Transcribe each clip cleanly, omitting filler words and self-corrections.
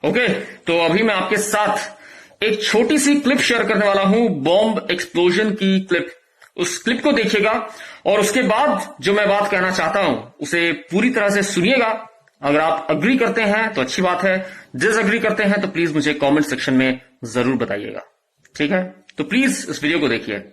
Okay, तो अभी मैं आपके साथ एक छोटी सी क्लिप शेयर करने वाला हूं, बॉम्ब एक्सप्लोजन की क्लिप। उस क्लिप को देखिएगा और उसके बाद जो मैं बात कहना चाहता हूं उसे पूरी तरह से सुनिएगा। अगर आप अग्री करते हैं तो अच्छी बात है, डिसएग्री करते हैं तो प्लीज मुझे कमेंट सेक्शन में जरूर बताइएगा। ठीक है, तो प्लीज इस वीडियो को देखिए।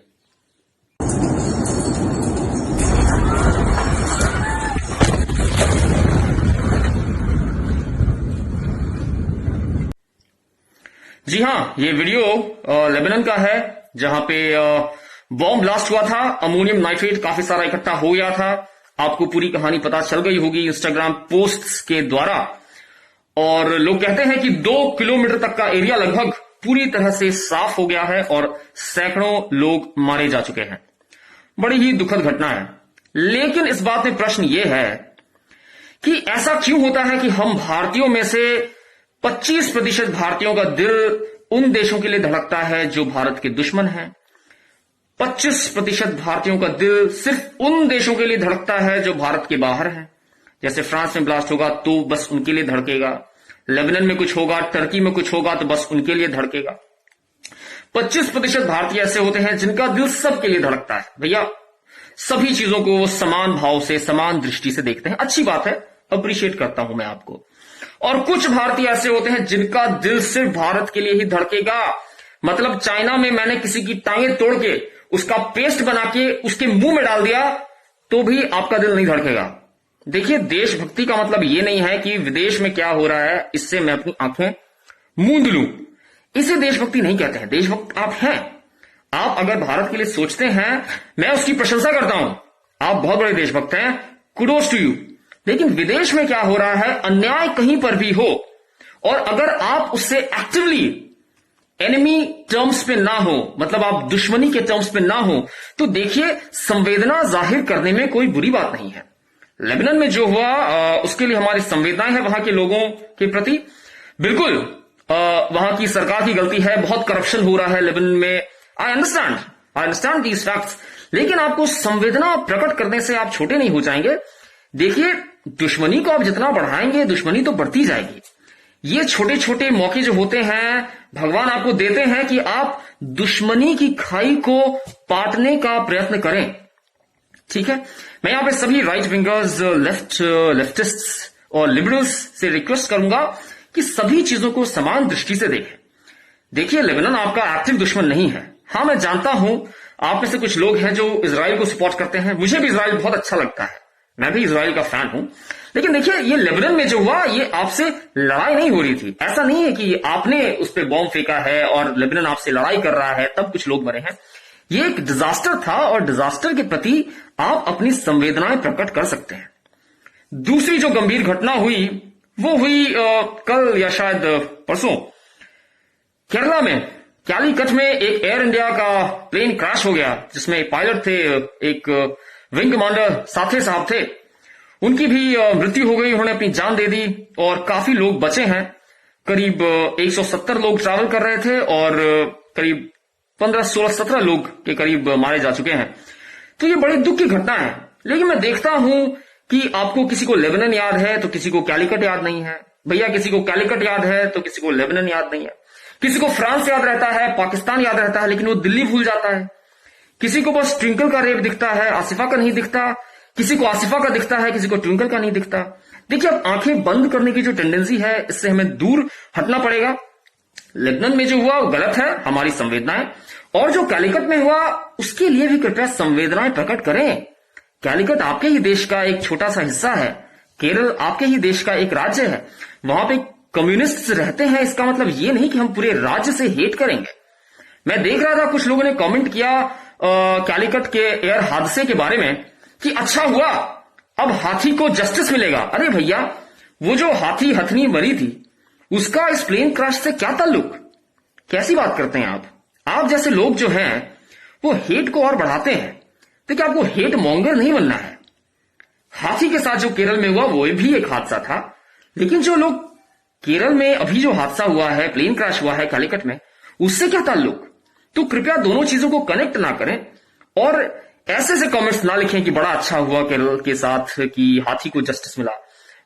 जी हाँ, ये वीडियो लेबनान का है जहां पे बॉम्ब ब्लास्ट हुआ था। अमोनियम नाइट्रेट काफी सारा इकट्ठा हो गया था। आपको पूरी कहानी पता चल गई होगी इंस्टाग्राम पोस्ट्स के द्वारा। और लोग कहते हैं कि 2 किलोमीटर तक का एरिया लगभग पूरी तरह से साफ हो गया है और सैकड़ों लोग मारे जा चुके हैं। बड़ी ही दुखद घटना है। लेकिन इस बात में प्रश्न यह है कि ऐसा क्यों होता है कि हम भारतीयों में से 25% भारतीयों का दिल उन देशों के लिए धड़कता है जो भारत के दुश्मन हैं। 25% भारतीयों का दिल सिर्फ उन देशों के लिए धड़कता है जो भारत के बाहर हैं। जैसे फ्रांस में ब्लास्ट होगा तो बस उनके लिए धड़केगा, लेबनान में कुछ होगा, टर्की में कुछ होगा तो बस उनके लिए धड़केगा। 25% भारतीय ऐसे होते हैं जिनका दिल सबके लिए धड़कता है। भैया, सभी चीजों को वो समान भाव से, समान दृष्टि से देखते हैं। अच्छी बात है, अप्रिशिएट करता हूं मैं आपको। और कुछ भारतीय ऐसे होते हैं जिनका दिल सिर्फ भारत के लिए ही धड़केगा। मतलब चाइना में मैंने किसी की टांगें तोड़ के उसका पेस्ट बना के उसके मुंह में डाल दिया तो भी आपका दिल नहीं धड़केगा। देखिए, देशभक्ति का मतलब यह नहीं है कि विदेश में क्या हो रहा है इससे मैं अपनी आंखें मूंद लूं। इसे देशभक्ति नहीं कहते हैं। देशभक्त आप हैं। आप अगर भारत के लिए सोचते हैं, मैं उसकी प्रशंसा करता हूं, आप बहुत बड़े देशभक्त हैं, कुडोस टू यू। लेकिन विदेश में क्या हो रहा है, अन्याय कहीं पर भी हो और अगर आप उससे एक्टिवली एनिमी टर्म्स पे ना हो, मतलब आप दुश्मनी के टर्म्स पे ना हो, तो देखिए संवेदना जाहिर करने में कोई बुरी बात नहीं है। लेबनान में जो हुआ उसके लिए हमारी संवेदनाएं हैं वहां के लोगों के प्रति। बिल्कुल वहां की सरकार की गलती है, बहुत करप्शन हो रहा है लेबनान में। I understand these facts. लेकिन आपको संवेदना प्रकट करने से आप छोटे नहीं हो जाएंगे। देखिए, दुश्मनी को आप जितना बढ़ाएंगे दुश्मनी तो बढ़ती जाएगी। ये छोटे छोटे मौके जो होते हैं भगवान आपको देते हैं कि आप दुश्मनी की खाई को पाटने का प्रयत्न करें। ठीक है, मैं यहां पे सभी राइट विंगर्स, लेफ्टिस्ट्स और लिबरल्स से रिक्वेस्ट करूंगा कि सभी चीजों को समान दृष्टि से देखें। देखिए, लेबनान आपका एक्टिव दुश्मन नहीं है। हां, मैं जानता हूं आप में से कुछ लोग हैं जो इजराइल को सपोर्ट करते हैं। मुझे भी इजराइल बहुत अच्छा लगता है, मैं भी इजराइल का फैन हूं। लेकिन देखिए, ये लेबनान में जो हुआ ये आपसे लड़ाई नहीं हो रही थी। ऐसा नहीं है कि आपने उस पर बॉम्ब फेंका है और लेबनान आपसे लड़ाई कर रहा है तब कुछ लोग मरे हैं। ये एक डिजास्टर था और डिजास्टर के प्रति आप अपनी संवेदनाएं प्रकट कर सकते हैं। दूसरी जो गंभीर घटना हुई वो हुई कल या शायद परसों केरला में कैलीकट में एक एयर इंडिया का प्लेन क्रैश हो गया जिसमें पायलट थे, एक विंग कमांडर साथे साहब थे। उनकी भी मृत्यु हो गई, उन्होंने अपनी जान दे दी और काफी लोग बचे हैं। करीब 170 लोग ट्रैवल कर रहे थे और करीब 15, 16, 17 लोग के करीब मारे जा चुके हैं। तो ये बड़ी दुख की घटना है। लेकिन मैं देखता हूं कि आपको किसी को लेबनान याद है तो किसी को कैलीकट याद नहीं है। भैया, किसी को कैलीकट याद है तो किसी को लेबनान याद नहीं है। किसी को फ्रांस याद रहता है, पाकिस्तान याद रहता है, लेकिन वो दिल्ली भूल जाता है। किसी को बस ट्विंकल का रेप दिखता है, आसिफा का नहीं दिखता। किसी को आसिफा का दिखता है, किसी को ट्विंकल का नहीं दिखता। देखिए, अब आंखें बंद करने की जो टेंडेंसी है इससे हमें दूर हटना पड़ेगा। लेबनान में जो हुआ वो गलत है, हमारी संवेदनाएं। और जो कैलीकट में हुआ उसके लिए भी कृपया संवेदनाएं प्रकट करें। कैलीकट आपके ही देश का एक छोटा सा हिस्सा है। केरल आपके ही देश का एक राज्य है। वहां पे कम्युनिस्ट रहते हैं। इसका मतलब ये नहीं कि हम पूरे राज्य से हेट करेंगे। मैं देख रहा था कुछ लोगों ने कमेंट किया कैलीकट के एयर हादसे के बारे में कि अच्छा हुआ अब हाथी को जस्टिस मिलेगा। अरे भैया, वो जो हाथी हथनी मरी थी उसका इस प्लेन क्रैश से क्या ताल्लुक? कैसी बात करते हैं आप जैसे लोग जो हैं वो हेट को और बढ़ाते हैं। देखिए, आपको हेट मॉन्गर नहीं बनना है। हाथी के साथ जो केरल में हुआ वो भी एक हादसा था, लेकिन जो लोग केरल में अभी जो हादसा हुआ है, प्लेन क्रैश हुआ है कैलीकट में, उससे क्या ताल्लुक? तो कृपया दोनों चीजों को कनेक्ट ना करें और ऐसे कमेंट्स ना लिखें कि बड़ा अच्छा हुआ केरल के साथ कि हाथी को जस्टिस मिला।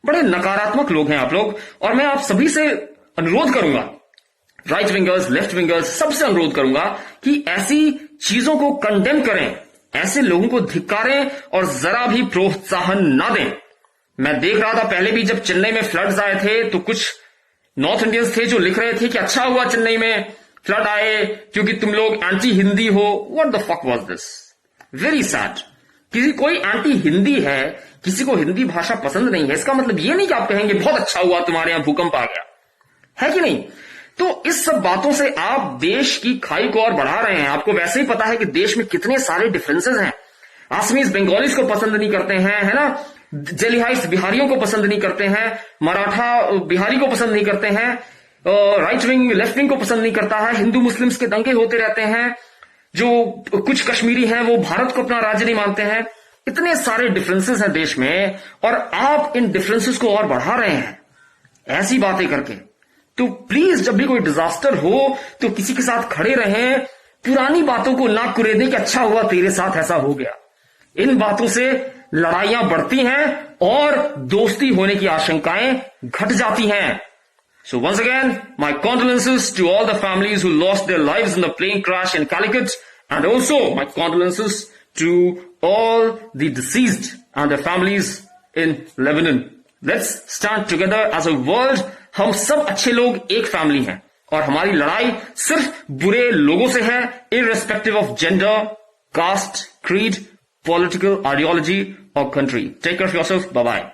बड़े नकारात्मक लोग हैं आप लोग। और मैं आप सभी से अनुरोध करूंगा, राइट विंगर्स, लेफ्ट विंगर्स, सबसे अनुरोध करूंगा कि ऐसी चीजों को कंडेम करें, ऐसे लोगों को धिक्कारें और जरा भी प्रोत्साहन ना दें। मैं देख रहा था पहले भी जब चेन्नई में फ्लड्स आए थे तो कुछ नॉर्थ इंडियंस थे जो लिख रहे थे कि अच्छा हुआ चेन्नई में फ्लड आए क्योंकि तुम लोग एंटी हिंदी हो। What the fuck was this? Very sad. किसी कोई एंटी हिंदी है, किसी को हिंदी भाषा पसंद नहीं है, इसका मतलब ये नहीं कि आप कहेंगे बहुत अच्छा हुआ तुम्हारे यहां भूकंप आ गया, है कि नहीं? तो इस सब बातों से आप देश की खाई को और बढ़ा रहे हैं। आपको वैसे ही पता है कि देश में कितने सारे डिफरेंसेस हैं। आसमीज बंगालीज को पसंद नहीं करते हैं, है ना, जेलिहाइट्स बिहारियों को पसंद नहीं करते हैं, मराठा बिहारी को पसंद नहीं करते हैं, राइट विंग लेफ्ट विंग को पसंद नहीं करता है, हिंदू मुस्लिम्स के दंगे होते रहते हैं, जो कुछ कश्मीरी हैं वो भारत को अपना राज्य नहीं मानते हैं। इतने सारे डिफरेंसेस हैं देश में और आप इन डिफरेंसेस को और बढ़ा रहे हैं ऐसी बातें करके। तो प्लीज जब भी कोई डिजास्टर हो तो किसी के साथ खड़े रहें, पुरानी बातों को ना कुरेदें कि अच्छा हुआ तेरे साथ ऐसा हो गया। इन बातों से लड़ाइयां बढ़ती हैं और दोस्ती होने की आशंकाएं घट जाती हैं। So once again, my condolences to all the families who lost their lives in the plane crash in Calicut, and also my condolences to all the deceased and their families in Lebanon. Let's stand together as a world. हम सब अच्छे लोग एक family हैं और हमारी लड़ाई सिर्फ बुरे लोगों से है, irrespective of gender, caste, creed, political ideology or country. Take care of yourself. Bye-bye.